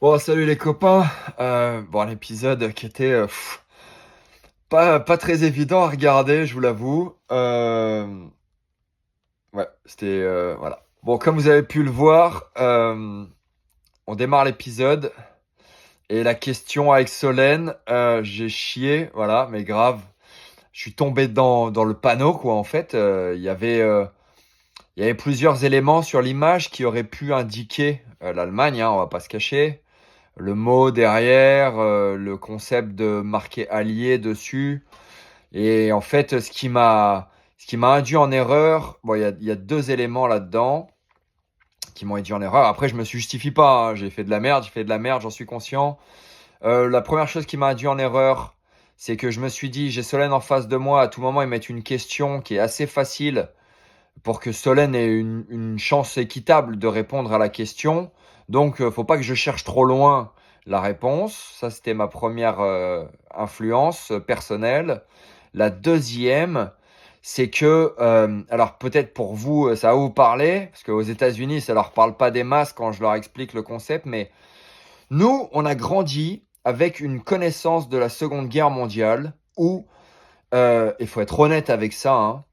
Bon, salut les copains. Bon, un épisode qui était pas très évident à regarder, je vous l'avoue. Ouais, c'était voilà. Bon, comme vous avez pu le voir, on démarre l'épisode et la question avec Solène, j'ai chié, voilà, mais grave. Je suis tombé dans le panneau, quoi. En fait, il y avait plusieurs éléments sur l'image qui auraient pu indiquer l'Allemagne, hein, on va pas se cacher. Le mot derrière, le concept de marquer allié dessus. Et en fait, ce qui m'a induit en erreur, bon, il y a deux éléments là-dedans qui m'ont induit en erreur. Après, je me justifie pas, hein. J'ai fait de la merde, j'en suis conscient. La première chose qui m'a induit en erreur, c'est que je me suis dit, j'ai Solène en face de moi, à tout moment, ils mettent une question qui est assez facile pour que Solène ait une chance équitable de répondre à la question. Donc, faut pas que je cherche trop loin la réponse. Ça, c'était ma première influence personnelle. La deuxième, c'est que, alors peut-être pour vous, ça va vous parler, parce qu'aux États-Unis, ça leur parle pas des masses quand je leur explique le concept, mais nous, on a grandi avec une connaissance de la Seconde Guerre mondiale où, il faut être honnête avec ça, hein,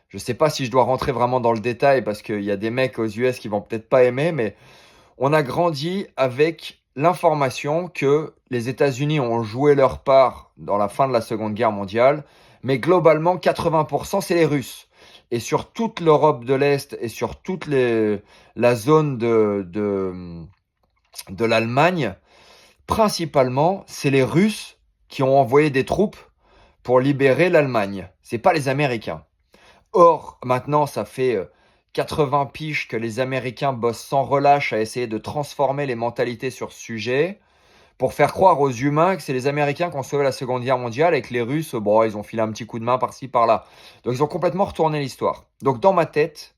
je sais pas si je dois rentrer vraiment dans le détail parce qu'il y a des mecs aux US qui vont peut-être pas aimer, mais on a grandi avec l'information que les États-Unis ont joué leur part dans la fin de la Seconde Guerre mondiale, mais globalement 80% c'est les Russes. Et sur toute l'Europe de l'Est et sur la zone de l'Allemagne, principalement c'est les Russes qui ont envoyé des troupes pour libérer l'Allemagne. C'est pas les Américains. Or, maintenant, ça fait 80 piges que les Américains bossent sans relâche à essayer de transformer les mentalités sur ce sujet pour faire croire aux humains que c'est les Américains qui ont sauvé la Seconde Guerre mondiale et que les Russes, bon, ils ont filé un petit coup de main par-ci, par-là. Donc, ils ont complètement retourné l'histoire. Donc, dans ma tête,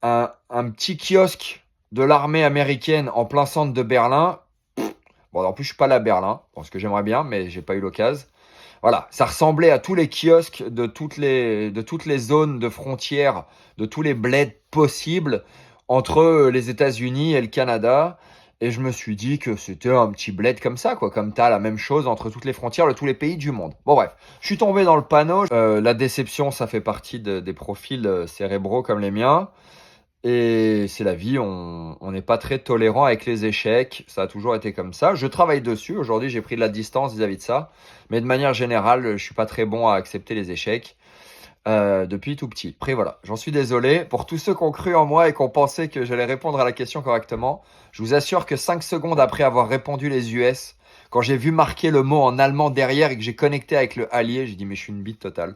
un petit kiosque de l'armée américaine en plein centre de Berlin. Bon, en plus, je suis pas allé à Berlin, parce que j'aimerais bien, mais j'ai pas eu l'occasion. Voilà, ça ressemblait à tous les kiosques de toutes les zones de frontières, de tous les bleds possibles entre les États-Unis et le Canada. Et je me suis dit que c'était un petit bled comme ça, quoi. Comme t'as la même chose entre toutes les frontières de tous les pays du monde. Bon, bref, je suis tombé dans le panneau. La déception, ça fait partie des profils cérébraux comme les miens. Et c'est la vie, on n'est pas très tolérant avec les échecs, ça a toujours été comme ça. Je travaille dessus, aujourd'hui j'ai pris de la distance vis-à-vis de ça, mais de manière générale, je suis pas très bon à accepter les échecs depuis tout petit. Après voilà, j'en suis désolé. Pour tous ceux qui ont cru en moi et qui ont pensé que j'allais répondre à la question correctement, je vous assure que 5 secondes après avoir répondu les US, quand j'ai vu marquer le mot en allemand derrière et que j'ai connecté avec le allié, j'ai dit mais je suis une bite totale.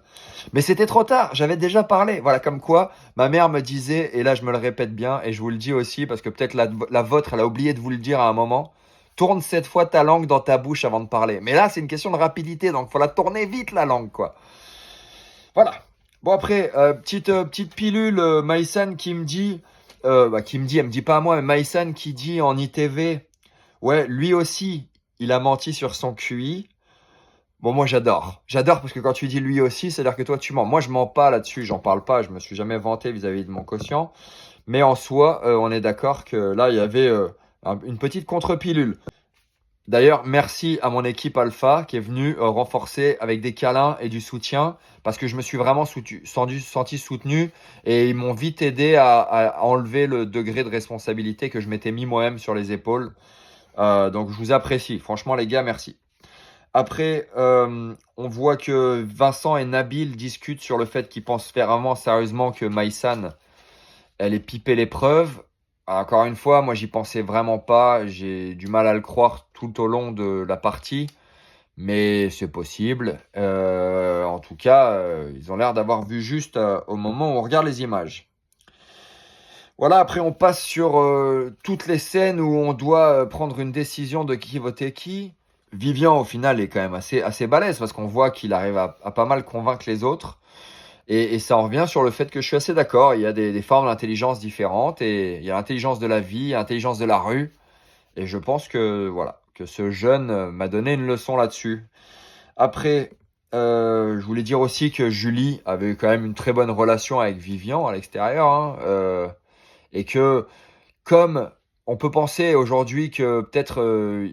Mais c'était trop tard, j'avais déjà parlé. Voilà, comme quoi, ma mère me disait, et là je me le répète bien, et je vous le dis aussi, parce que peut-être la vôtre, elle a oublié de vous le dire à un moment, tourne cette fois ta langue dans ta bouche avant de parler. Mais là, c'est une question de rapidité, donc faut la tourner vite, la langue, quoi. Voilà. Bon, après, petite pilule, Maïsan qui me dit, elle me dit pas à moi, mais Maïsan qui dit en ITV, ouais, lui aussi, il a menti sur son QI. Bon, moi j'adore. J'adore parce que quand tu dis lui aussi, c'est-à-dire que toi tu mens. Moi je mens pas là-dessus, j'en parle pas, je me suis jamais vanté vis-à-vis de mon quotient. Mais en soi, on est d'accord que là il y avait une petite contre-pilule. D'ailleurs, merci à mon équipe Alpha qui est venue renforcer avec des câlins et du soutien parce que je me suis vraiment senti soutenu et ils m'ont vite aidé à enlever le degré de responsabilité que je m'étais mis moi-même sur les épaules. Donc je vous apprécie. Franchement les gars, merci. Après, on voit que Vincent et Nabil discutent sur le fait qu'ils pensent vraiment sérieusement que Maïsan, elle est pipé l'épreuve. Encore une fois, moi j'y pensais vraiment pas. J'ai du mal à le croire tout au long de la partie, mais c'est possible. En tout cas, ils ont l'air d'avoir vu juste au moment où on regarde les images. Voilà, après on passe sur toutes les scènes où on doit prendre une décision de qui voter qui. Vivian, au final, est quand même assez balèze parce qu'on voit qu'il arrive à pas mal convaincre les autres. Et ça en revient sur le fait que je suis assez d'accord. Il y a des formes d'intelligence différentes et il y a l'intelligence de la vie, l'intelligence de la rue. Et je pense que, voilà, que ce jeune m'a donné une leçon là-dessus. Après, je voulais dire aussi que Julie avait eu quand même une très bonne relation avec Vivian à l'extérieur, hein, et que comme on peut penser aujourd'hui que peut-être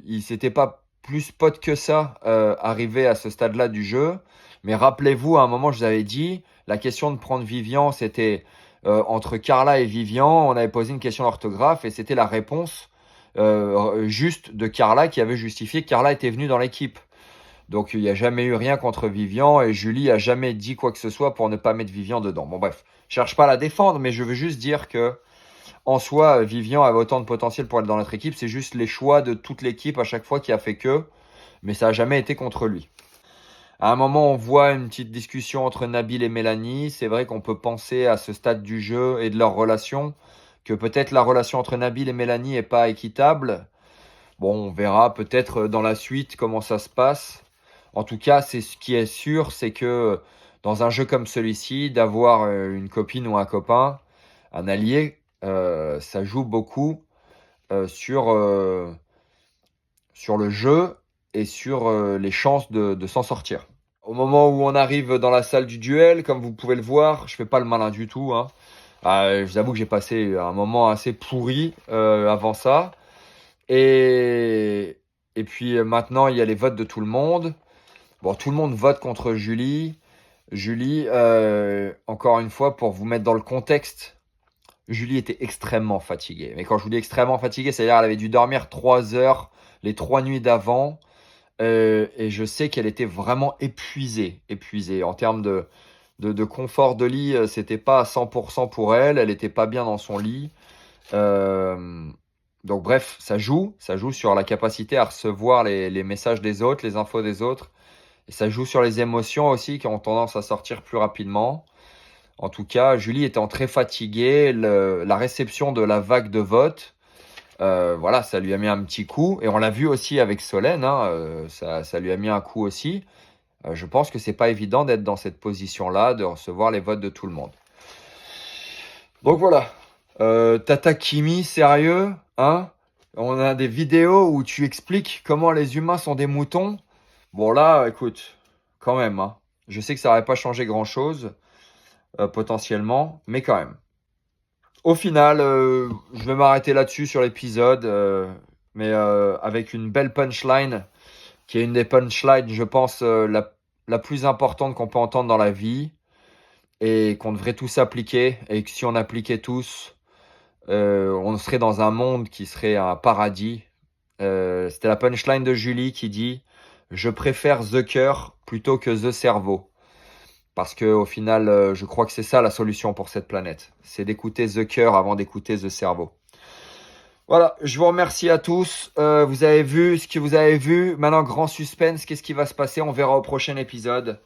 il s'était pas plus pote que ça arrivé à ce stade-là du jeu. Mais rappelez-vous, à un moment, je vous avais dit, la question de prendre Vivian, c'était entre Carla et Vivian. On avait posé une question d'orthographe et c'était la réponse juste de Carla qui avait justifié que Carla était venue dans l'équipe. Donc il n'y a jamais eu rien contre Vivian et Julie a jamais dit quoi que ce soit pour ne pas mettre Vivian dedans. Bon bref, je cherche pas à la défendre, mais je veux juste dire que en soi, Vivian avait autant de potentiel pour être dans notre équipe. C'est juste les choix de toute l'équipe à chaque fois qui a fait que, mais ça n'a jamais été contre lui. À un moment, on voit une petite discussion entre Nabil et Mélanie. C'est vrai qu'on peut penser à ce stade du jeu et de leur relation que peut-être la relation entre Nabil et Mélanie n'est pas équitable. Bon, on verra peut-être dans la suite comment ça se passe. En tout cas, c'est ce qui est sûr, c'est que dans un jeu comme celui-ci, d'avoir une copine ou un copain, un allié, ça joue beaucoup sur le jeu et sur les chances de s'en sortir. Au moment où on arrive dans la salle du duel, comme vous pouvez le voir, je fais pas le malin du tout, hein. Je vous avoue que j'ai passé un moment assez pourri avant ça. Et puis maintenant, il y a les votes de tout le monde. Bon, tout le monde vote contre Julie. Julie, encore une fois, pour vous mettre dans le contexte, Julie était extrêmement fatiguée. Mais quand je vous dis extrêmement fatiguée, c'est-à-dire qu'elle avait dû dormir 3 heures les 3 nuits d'avant. Et je sais qu'elle était vraiment épuisée. En termes de confort de lit, c'était pas à 100% pour elle. Elle était pas bien dans son lit. Donc bref, ça joue sur la capacité à recevoir les messages des autres, les infos des autres. Et ça joue sur les émotions aussi qui ont tendance à sortir plus rapidement. En tout cas, Julie étant très fatiguée, la réception de la vague de vote, voilà, ça lui a mis un petit coup. Et on l'a vu aussi avec Solène, hein, ça lui a mis un coup aussi. Je pense que c'est pas évident d'être dans cette position-là, de recevoir les votes de tout le monde. Donc voilà. Tata Kimi, sérieux, hein? On a des vidéos où tu expliques comment les humains sont des moutons. Bon là, écoute, quand même, hein. Je sais que ça n'aurait pas changé grand-chose, potentiellement, mais quand même. Au final, je vais m'arrêter là-dessus sur l'épisode, mais avec une belle punchline, qui est une des punchlines, je pense, la plus importante qu'on peut entendre dans la vie, et qu'on devrait tous appliquer, et que si on appliquait tous, on serait dans un monde qui serait un paradis. C'était la punchline de Julie qui dit « Je préfère the cœur plutôt que the cerveau ». Parce que au final, je crois que c'est ça la solution pour cette planète. C'est d'écouter the cœur avant d'écouter the cerveau. Voilà, je vous remercie à tous. Vous avez vu ce que vous avez vu. Maintenant, grand suspense, qu'est-ce qui va se passer? On verra au prochain épisode.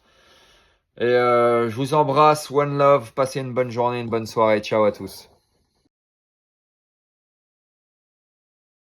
Et je vous embrasse, one love, passez une bonne journée, une bonne soirée. Ciao à tous.